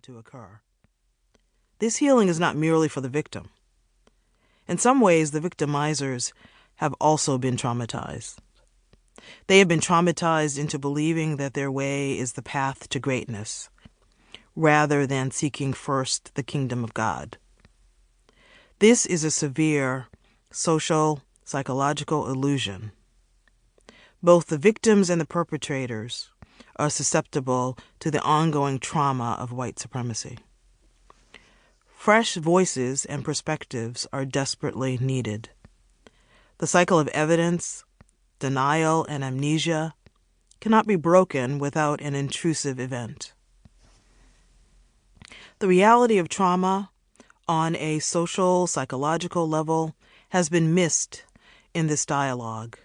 to occur. This healing is not merely for the victim. In some ways, the victimizers have also been traumatized. They have been traumatized into believing that their way is the path to greatness, rather than seeking first the kingdom of God. This is a severe social, psychological illusion. Both the victims and the perpetrators are susceptible to the ongoing trauma of white supremacy. Fresh voices and perspectives are desperately needed. The cycle of evidence, denial, and amnesia cannot be broken without an intrusive event. The reality of trauma on a social, psychological level has been missed in this dialogue,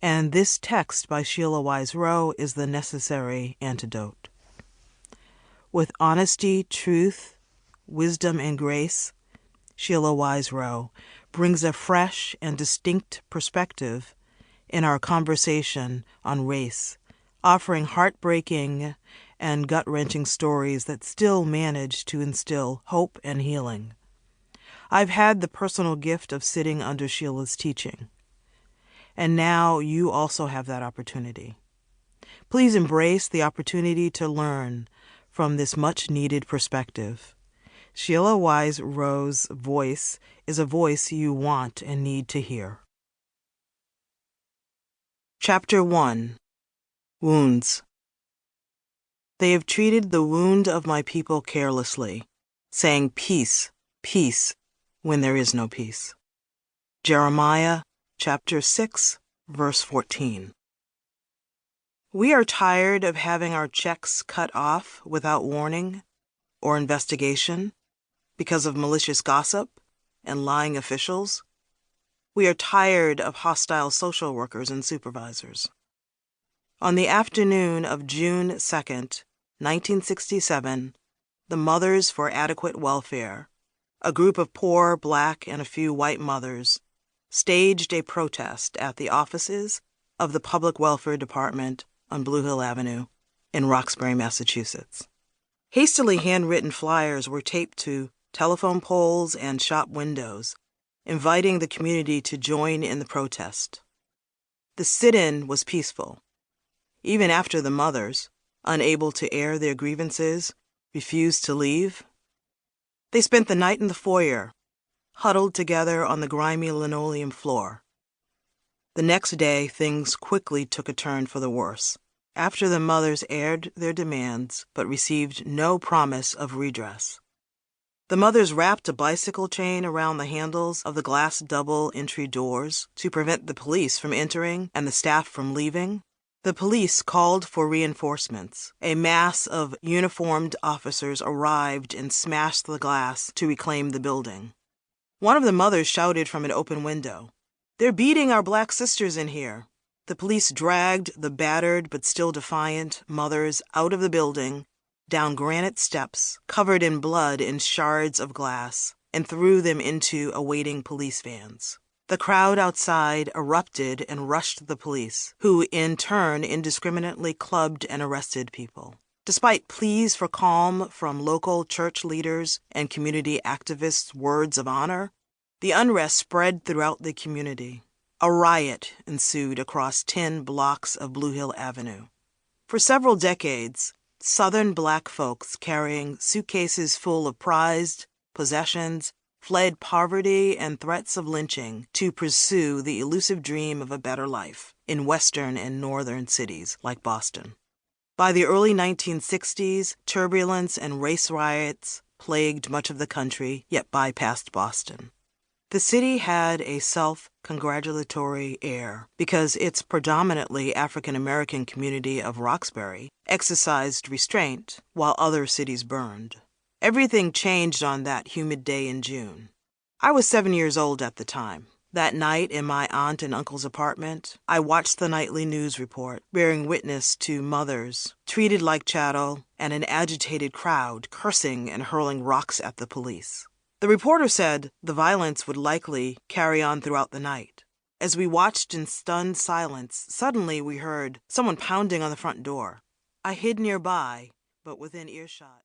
and this text by Sheila Wise Rowe is the necessary antidote. With honesty, truth, wisdom, and grace, Sheila Wise Rowe brings a fresh and distinct perspective in our conversation on race, offering heartbreaking and gut-wrenching stories that still manage to instill hope and healing. I've had the personal gift of sitting under Sheila's teaching, and now you also have that opportunity. Please embrace the opportunity to learn from this much-needed perspective. Sheila Wise Rowe's voice is a voice you want and need to hear. Chapter 1. Wounds. They have treated the wound of my people carelessly, saying peace, peace, when there is no peace. Jeremiah chapter 6, verse 14. We are tired of having our checks cut off without warning or investigation because of malicious gossip and lying officials. We are tired of hostile social workers and supervisors. On the afternoon of June 2nd, 1967, the Mothers for Adequate Welfare, a group of poor black and a few white mothers, staged a protest at the offices of the Public Welfare Department on Blue Hill Avenue in Roxbury, Massachusetts. Hastily handwritten flyers were taped to telephone poles and shop windows, inviting the community to join in the protest. The sit-in was peaceful, even after the mothers, unable to air their grievances, refused to leave. They spent the night in the foyer, huddled together on the grimy linoleum floor. The next day, things quickly took a turn for the worse, after the mothers aired their demands but received no promise of redress. The mothers wrapped a bicycle chain around the handles of the glass double entry doors to prevent the police from entering and the staff from leaving. The police called for reinforcements. A mass of uniformed officers arrived and smashed the glass to reclaim the building. One of the mothers shouted from an open window, "They're beating our black sisters in here." The police dragged the battered but still defiant mothers out of the building, down granite steps covered in blood and shards of glass, and threw them into awaiting police vans. The crowd outside erupted and rushed the police, who in turn indiscriminately clubbed and arrested people. Despite pleas for calm from local church leaders and community activists' words of honor, the unrest spread throughout the community. A riot ensued across 10 blocks of Blue Hill Avenue. For several decades, Southern black folks carrying suitcases full of prized possessions fled poverty and threats of lynching to pursue the elusive dream of a better life in western and northern cities like Boston. By the early 1960s, turbulence and race riots plagued much of the country, yet bypassed Boston. The city had a self-congratulatory air because its predominantly African-American community of Roxbury exercised restraint while other cities burned. Everything changed on that humid day in June. I was 7 years old at the time. That night in my aunt and uncle's apartment, I watched the nightly news report, bearing witness to mothers treated like chattel and an agitated crowd cursing and hurling rocks at the police. The reporter said the violence would likely carry on throughout the night. As we watched in stunned silence, suddenly we heard someone pounding on the front door. I hid nearby, but within earshot.